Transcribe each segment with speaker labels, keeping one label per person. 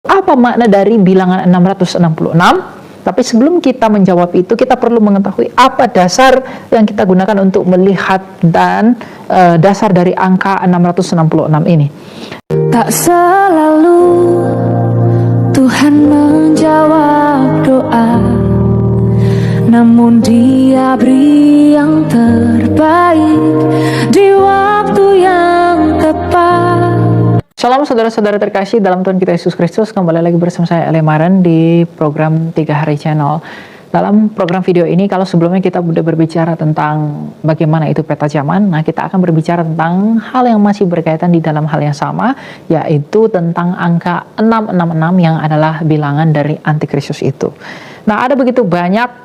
Speaker 1: Apa makna dari bilangan 666? Tapi sebelum kita menjawab itu, kita perlu mengetahui apa dasar yang kita gunakan untuk melihat dan dasar dari angka 666 ini.
Speaker 2: Tak selalu Tuhan menjawab doa, namun Dia beri yang terbaik di waktu yang tepat.
Speaker 1: Shalom saudara-saudara terkasih dalam Tuhan kita Yesus Kristus. Kembali lagi bersama saya Eli Maren di program 3 Hari Channel. Dalam program video ini, kalau sebelumnya kita sudah berbicara tentang bagaimana itu peta zaman, nah kita akan berbicara tentang hal yang masih berkaitan di dalam hal yang sama, yaitu tentang angka 666 yang adalah bilangan dari antikristus itu. Nah, ada begitu banyak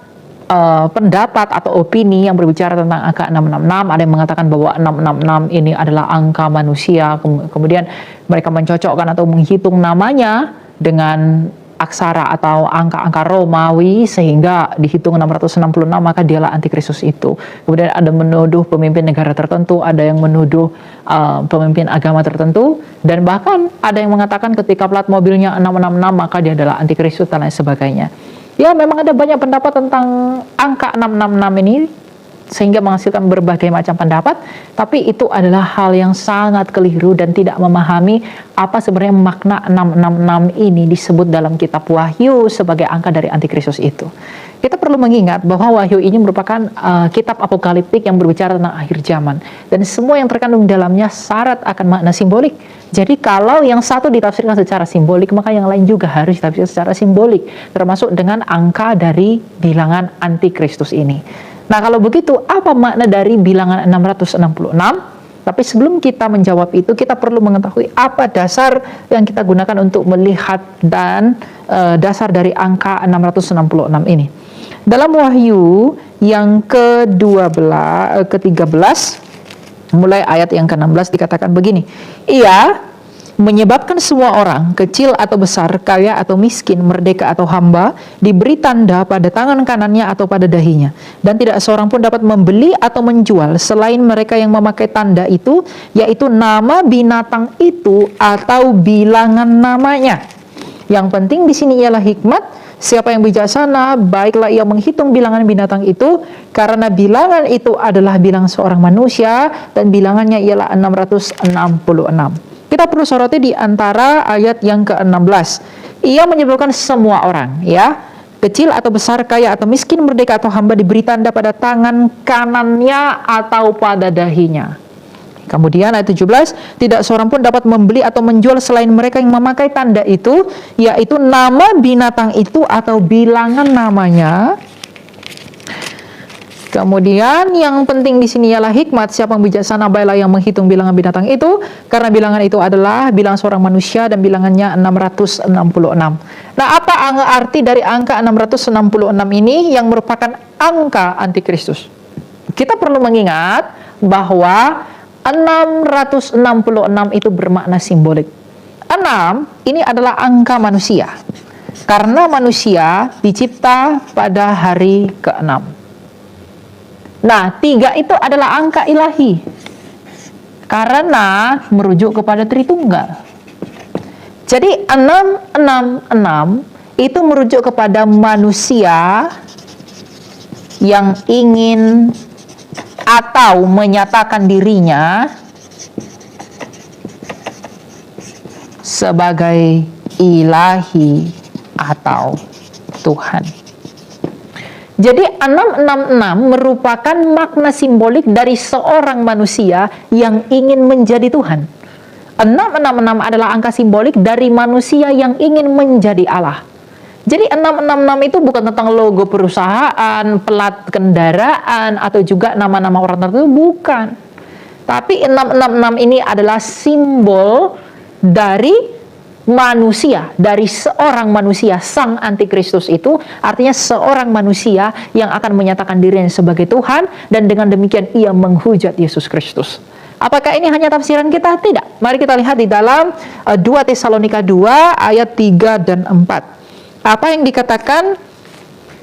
Speaker 1: pendapat atau opini yang berbicara tentang angka 666. Ada yang mengatakan bahwa 666 ini adalah angka manusia, kemudian mereka mencocokkan atau menghitung namanya dengan aksara atau angka-angka Romawi sehingga dihitung 666, maka dialah antikristus itu. Kemudian ada menuduh pemimpin negara tertentu, ada yang menuduh pemimpin agama tertentu, dan bahkan ada yang mengatakan ketika plat mobilnya 666 maka dia adalah antikristus dan lain sebagainya. Ya, memang ada banyak pendapat tentang angka 666 ini sehingga menghasilkan berbagai macam pendapat, tapi itu adalah hal yang sangat keliru dan tidak memahami apa sebenarnya makna 666 ini disebut dalam kitab Wahyu sebagai angka dari antikristus itu. Kita perlu mengingat bahwa Wahyu ini merupakan kitab apokaliptik yang berbicara tentang akhir zaman, dan semua yang terkandung dalamnya syarat akan makna simbolik. Jadi kalau yang satu ditafsirkan secara simbolik, maka yang lain juga harus ditafsirkan secara simbolik, termasuk dengan angka dari bilangan antikristus ini. Nah, kalau begitu, apa makna dari bilangan 666? Tapi sebelum kita menjawab itu, kita perlu mengetahui apa dasar yang kita gunakan untuk melihat dan dasar dari angka 666 ini. Dalam Wahyu yang ke-13, mulai ayat yang ke-16 dikatakan begini. Ia menyebabkan semua orang, kecil atau besar, kaya atau miskin, merdeka atau hamba, diberi tanda pada tangan kanannya atau pada dahinya. Dan tidak seorang pun dapat membeli atau menjual selain mereka yang memakai tanda itu, yaitu nama binatang itu atau bilangan namanya. Yang penting di sini ialah hikmat. Siapa yang bijaksana, baiklah ia menghitung bilangan binatang itu, karena bilangan itu adalah bilangan seorang manusia, dan bilangannya ialah 666. Kita perlu soroti di antara ayat yang ke-16. Ia menyebabkan semua orang, ya, kecil atau besar, kaya atau miskin, merdeka atau hamba, diberi tanda pada tangan kanannya atau pada dahinya. Kemudian ayat 17, tidak seorang pun dapat membeli atau menjual selain mereka yang memakai tanda itu, yaitu nama binatang itu atau bilangan namanya. Kemudian yang penting di sini ialah hikmat. Siapa yang bijaksana, baiklah yang menghitung bilangan binatang itu, karena bilangan itu adalah bilangan seorang manusia dan bilangannya 666. Nah, apa arti dari angka 666 ini yang merupakan angka antikristus? Kita perlu mengingat bahwa 666 itu bermakna simbolik. 6 ini adalah angka manusia, karena manusia dicipta pada hari ke-6. Nah, 3 itu adalah angka ilahi karena merujuk kepada Tritunggal. Jadi 666 itu merujuk kepada manusia yang ingin atau menyatakan dirinya sebagai ilahi atau Tuhan. Jadi 666 merupakan makna simbolik dari seorang manusia yang ingin menjadi Tuhan. 666 adalah angka simbolik dari manusia yang ingin menjadi Allah. Jadi 666 itu bukan tentang logo perusahaan, plat kendaraan, atau juga nama-nama orang tertentu, bukan. Tapi 666 ini adalah simbol dari manusia, dari seorang manusia. Sang antikristus itu artinya seorang manusia yang akan menyatakan dirinya sebagai Tuhan, dan dengan demikian ia menghujat Yesus Kristus. Apakah ini hanya tafsiran kita? Tidak. Mari kita lihat di dalam 2 Tesalonika 2 ayat 3 dan 4. Apa yang dikatakan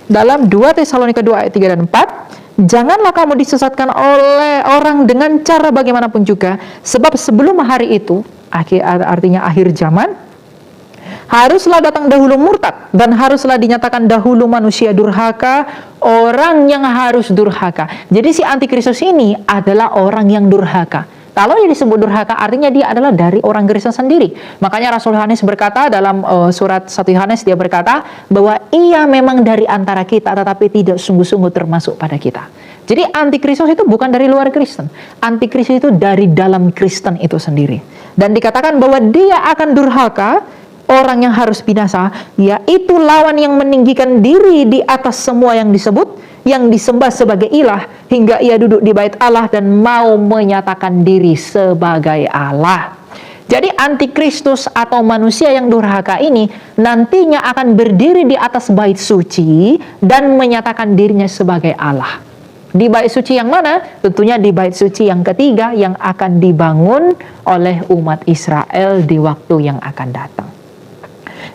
Speaker 1: dalam 2 Tesalonika 2 ayat 3 dan 4? Janganlah kamu disesatkan oleh orang dengan cara bagaimanapun juga, sebab sebelum hari itu, artinya akhir zaman, Haruslah datang dahulu murtad, dan haruslah dinyatakan dahulu manusia durhaka, orang yang harus durhaka. Jadi si antikristus ini adalah orang yang durhaka. Kalau dia disebut durhaka, artinya dia adalah dari orang Kristen sendiri. Makanya Rasul Yohanes berkata dalam surat 1 Yohanes, dia berkata bahwa ia memang dari antara kita, tetapi tidak sungguh-sungguh termasuk pada kita. Jadi antikristus itu bukan dari luar Kristen. Antikristus itu dari dalam Kristen itu sendiri. Dan dikatakan bahwa dia akan durhaka, orang yang harus binasa, yaitu lawan yang meninggikan diri di atas semua yang disebut, yang disembah sebagai ilah, hingga ia duduk di bait Allah dan mau menyatakan diri sebagai Allah. Jadi antikristus atau manusia yang durhaka ini nantinya akan berdiri di atas bait suci dan menyatakan dirinya sebagai Allah. Di bait suci yang mana? Tentunya di bait suci yang ketiga yang akan dibangun oleh umat Israel di waktu yang akan datang.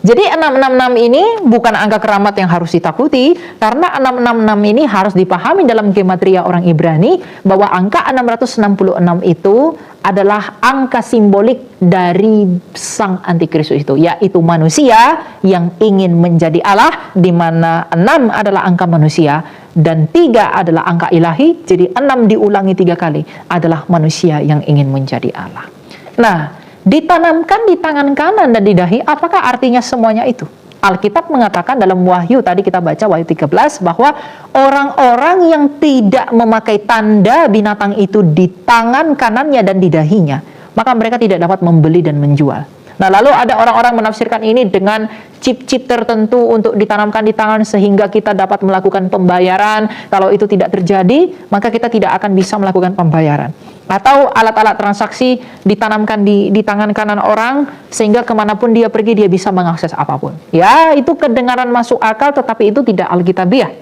Speaker 1: Jadi 666 ini bukan angka keramat yang harus ditakuti, karena 666 ini harus dipahami dalam gematria orang Ibrani bahwa angka 666 itu adalah angka simbolik dari sang antikristus itu, yaitu manusia yang ingin menjadi Allah, di mana 6 adalah angka manusia dan 3 adalah angka ilahi. Jadi 6 diulangi 3 kali adalah manusia yang ingin menjadi Allah. Nah, ditanamkan di tangan kanan dan di dahi, apakah artinya semuanya itu? Alkitab mengatakan dalam Wahyu, tadi kita baca Wahyu 13, bahwa orang-orang yang tidak memakai tanda binatang itu di tangan kanannya dan di dahinya, maka mereka tidak dapat membeli dan menjual. Nah, lalu ada orang-orang menafsirkan ini dengan chip-chip tertentu untuk ditanamkan di tangan sehingga kita dapat melakukan pembayaran. Kalau itu tidak terjadi, maka kita tidak akan bisa melakukan pembayaran. Atau alat-alat transaksi ditanamkan di tangan kanan orang sehingga kemanapun dia pergi dia bisa mengakses apapun. Ya, itu kedengaran masuk akal, tetapi itu tidak alkitabiah.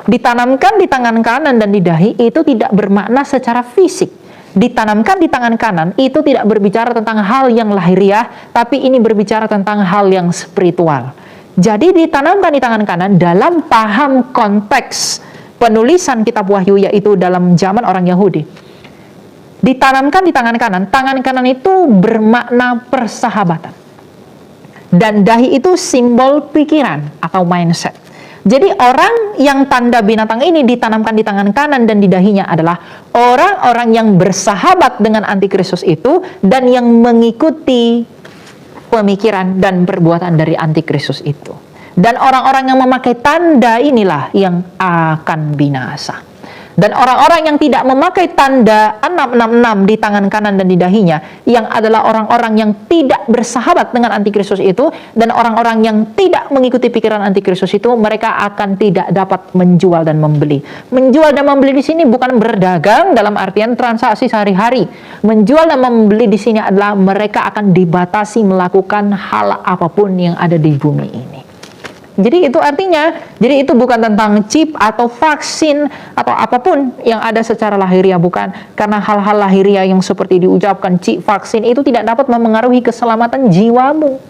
Speaker 1: Ditanamkan di tangan kanan dan di dahi itu tidak bermakna secara fisik. Ditanamkan di tangan kanan itu tidak berbicara tentang hal yang lahiriah, tapi ini berbicara tentang hal yang spiritual. Jadi ditanamkan di tangan kanan dalam paham konteks penulisan kitab Wahyu, yaitu dalam zaman orang Yahudi. Ditanamkan di tangan kanan itu bermakna persahabatan. Dan dahi itu simbol pikiran atau mindset. Jadi orang yang tanda binatang ini ditanamkan di tangan kanan dan di dahinya adalah orang-orang yang bersahabat dengan antikristus itu dan yang mengikuti pemikiran dan perbuatan dari antikristus itu. Dan orang-orang yang memakai tanda inilah yang akan binasa. Dan orang-orang yang tidak memakai tanda 666 di tangan kanan dan di dahinya, yang adalah orang-orang yang tidak bersahabat dengan antikristus itu, dan orang-orang yang tidak mengikuti pikiran antikristus itu, mereka akan tidak dapat menjual dan membeli. Menjual dan membeli di sini bukan berdagang dalam artian transaksi sehari-hari. Menjual dan membeli di sini adalah mereka akan dibatasi melakukan hal apapun yang ada di bumi ini. Jadi itu artinya, jadi itu bukan tentang chip atau vaksin atau apapun yang ada secara lahiriah, bukan. Karena hal-hal lahiriah yang seperti diucapkan chip, vaksin itu tidak dapat memengaruhi keselamatan jiwamu.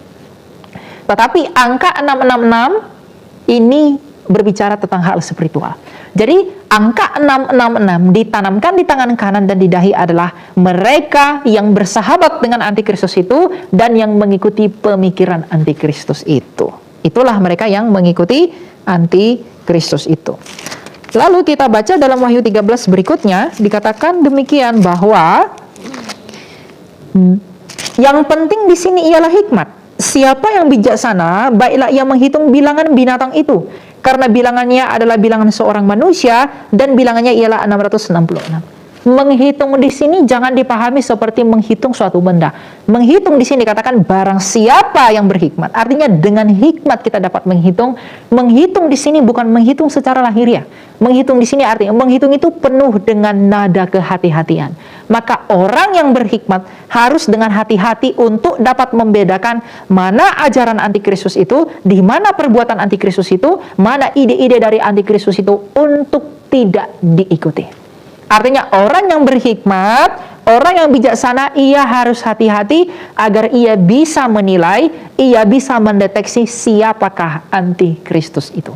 Speaker 1: Tetapi angka 666 ini berbicara tentang hal spiritual. Jadi angka 666 ditanamkan di tangan kanan dan di dahi adalah mereka yang bersahabat dengan antikristus itu dan yang mengikuti pemikiran antikristus itu. Itulah mereka yang mengikuti antikristus itu. Lalu kita baca dalam Wahyu 13 berikutnya, dikatakan demikian bahwa yang penting di sini ialah hikmat. Siapa yang bijaksana, baiklah ia menghitung bilangan binatang itu, karena bilangannya adalah bilangan seorang manusia dan bilangannya ialah 666. Menghitung di sini jangan dipahami seperti menghitung suatu benda. Menghitung di sini dikatakan barang siapa yang berhikmat. Artinya dengan hikmat kita dapat menghitung. Menghitung di sini bukan menghitung secara lahiriah. Menghitung di sini artinya menghitung itu penuh dengan nada kehati-hatian. Maka orang yang berhikmat harus dengan hati-hati untuk dapat membedakan mana ajaran antikristus itu, di mana perbuatan antikristus itu, mana ide-ide dari antikristus itu untuk tidak diikuti. Artinya orang yang berhikmat, orang yang bijaksana, ia harus hati-hati agar ia bisa menilai, ia bisa mendeteksi siapakah antikristus itu.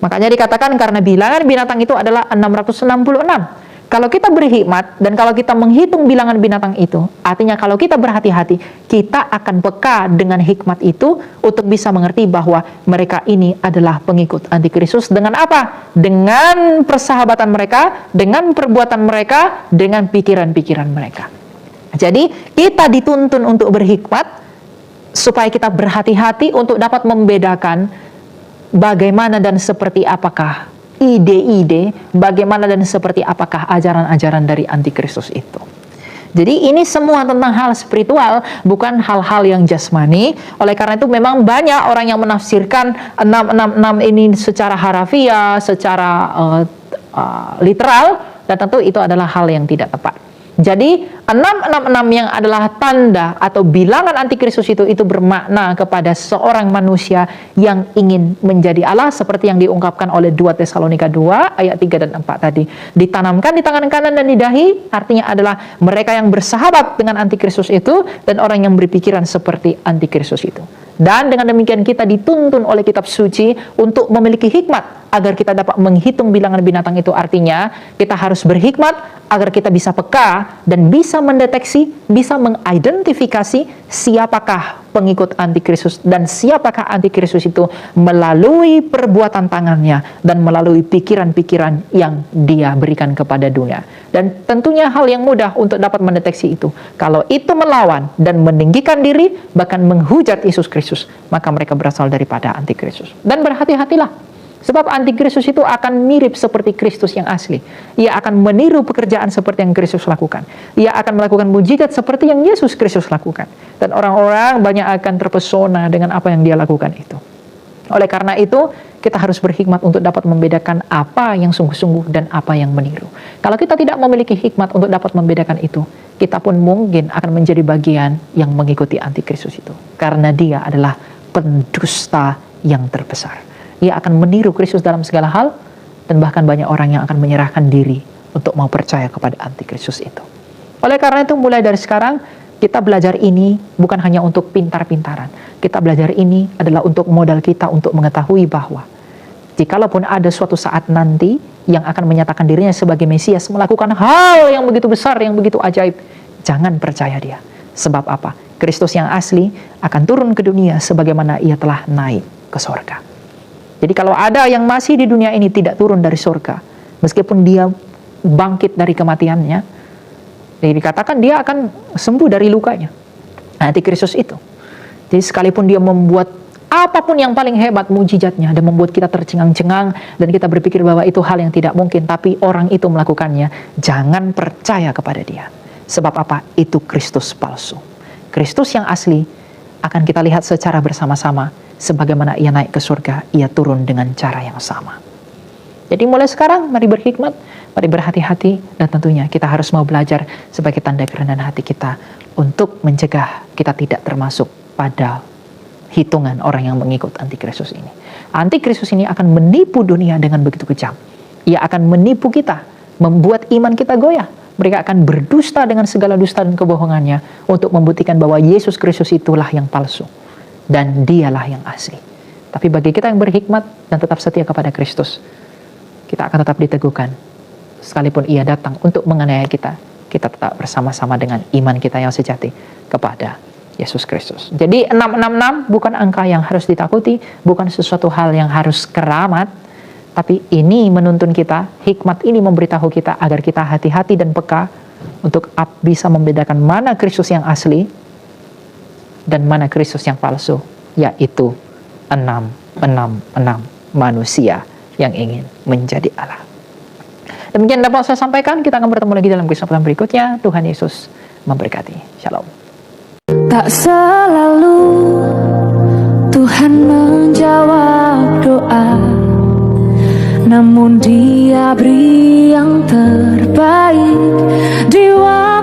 Speaker 1: Makanya dikatakan karena bilangan binatang itu adalah 666. Kalau kita berhikmat dan kalau kita menghitung bilangan binatang itu, artinya kalau kita berhati-hati, kita akan peka dengan hikmat itu untuk bisa mengerti bahwa mereka ini adalah pengikut antikristus. Dengan apa? Dengan persahabatan mereka, dengan perbuatan mereka, dengan pikiran-pikiran mereka. Jadi kita dituntun untuk berhikmat supaya kita berhati-hati untuk dapat membedakan bagaimana dan seperti apakah ide-ide, bagaimana dan seperti apakah ajaran-ajaran dari antikristus itu. Jadi ini semua tentang hal spiritual, bukan hal-hal yang jasmani. Oleh karena itu memang banyak orang yang menafsirkan 666 ini secara harafiah, secara literal, dan tentu itu adalah hal yang tidak tepat. Jadi 666 yang adalah tanda atau bilangan antikristus itu bermakna kepada seorang manusia yang ingin menjadi Allah, seperti yang diungkapkan oleh 2 Tesalonika 2 ayat 3 dan 4 tadi. Ditanamkan di tangan kanan dan di dahi, artinya adalah mereka yang bersahabat dengan antikristus itu dan orang yang berpikiran seperti antikristus itu. Dan dengan demikian kita dituntun oleh kitab suci untuk memiliki hikmat agar kita dapat menghitung bilangan binatang itu. Artinya kita harus berhikmat agar kita bisa peka dan bisa mendeteksi, bisa mengidentifikasi siapakah pengikut antikristus dan siapakah antikristus itu melalui perbuatan tangannya dan melalui pikiran-pikiran yang dia berikan kepada dunia. Dan tentunya hal yang mudah untuk dapat mendeteksi itu. Kalau itu melawan dan meninggikan diri, bahkan menghujat Yesus Kristus, maka mereka berasal daripada antikristus. Dan berhati-hatilah. Sebab antikristus itu akan mirip seperti Kristus yang asli. Ia akan meniru pekerjaan seperti yang Kristus lakukan. Ia akan melakukan mujizat seperti yang Yesus Kristus lakukan. Dan orang-orang banyak akan terpesona dengan apa yang dia lakukan itu. Oleh karena itu, kita harus berhikmat untuk dapat membedakan apa yang sungguh-sungguh dan apa yang meniru. Kalau kita tidak memiliki hikmat untuk dapat membedakan itu, kita pun mungkin akan menjadi bagian yang mengikuti antikristus itu. Karena dia adalah pendusta yang terbesar. Ia akan meniru Kristus dalam segala hal, dan bahkan banyak orang yang akan menyerahkan diri untuk mau percaya kepada antikristus itu. Oleh karena itu, mulai dari sekarang, kita belajar ini bukan hanya untuk pintar-pintaran. Kita belajar ini adalah untuk modal kita untuk mengetahui bahwa jikalaupun ada suatu saat nanti yang akan menyatakan dirinya sebagai Mesias, melakukan hal yang begitu besar, yang begitu ajaib, jangan percaya dia. Sebab apa? Kristus yang asli akan turun ke dunia sebagaimana ia telah naik ke sorga. Jadi kalau ada yang masih di dunia ini tidak turun dari surga, meskipun dia bangkit dari kematiannya, jadi dikatakan dia akan sembuh dari lukanya. Antikristus itu. Jadi sekalipun dia membuat apapun yang paling hebat mujizatnya dan membuat kita tercengang-cengang dan kita berpikir bahwa itu hal yang tidak mungkin, tapi orang itu melakukannya, jangan percaya kepada dia. Sebab apa? Itu Kristus palsu. Kristus yang asli akan kita lihat secara bersama-sama. Sebagaimana ia naik ke surga, ia turun dengan cara yang sama. Jadi mulai sekarang, mari berhikmat, mari berhati-hati, dan tentunya kita harus mau belajar sebagai tanda kerendahan hati kita untuk mencegah kita tidak termasuk pada hitungan orang yang mengikut antikristus ini. Antikristus ini akan menipu dunia dengan begitu kejam. Ia akan menipu kita, membuat iman kita goyah. Mereka akan berdusta dengan segala dusta dan kebohongannya untuk membuktikan bahwa Yesus Kristus itulah yang palsu. Dan dialah yang asli. Tapi bagi kita yang berhikmat dan tetap setia kepada Kristus, kita akan tetap diteguhkan. Sekalipun ia datang untuk menganiaya kita, kita tetap bersama-sama dengan iman kita yang sejati kepada Yesus Kristus. Jadi 666 bukan angka yang harus ditakuti, bukan sesuatu hal yang harus keramat, tapi ini menuntun kita, hikmat ini memberitahu kita agar kita hati-hati dan peka untuk bisa membedakan mana Kristus yang asli dan mana Kristus yang palsu, yaitu 666 manusia yang ingin menjadi Allah. Demikian dapat saya sampaikan, kita akan bertemu lagi dalam kesempatan berikutnya. Tuhan Yesus memberkati. Shalom.
Speaker 2: Tak selalu Tuhan menjawab doa, namun Dia beri yang terbaik di waktu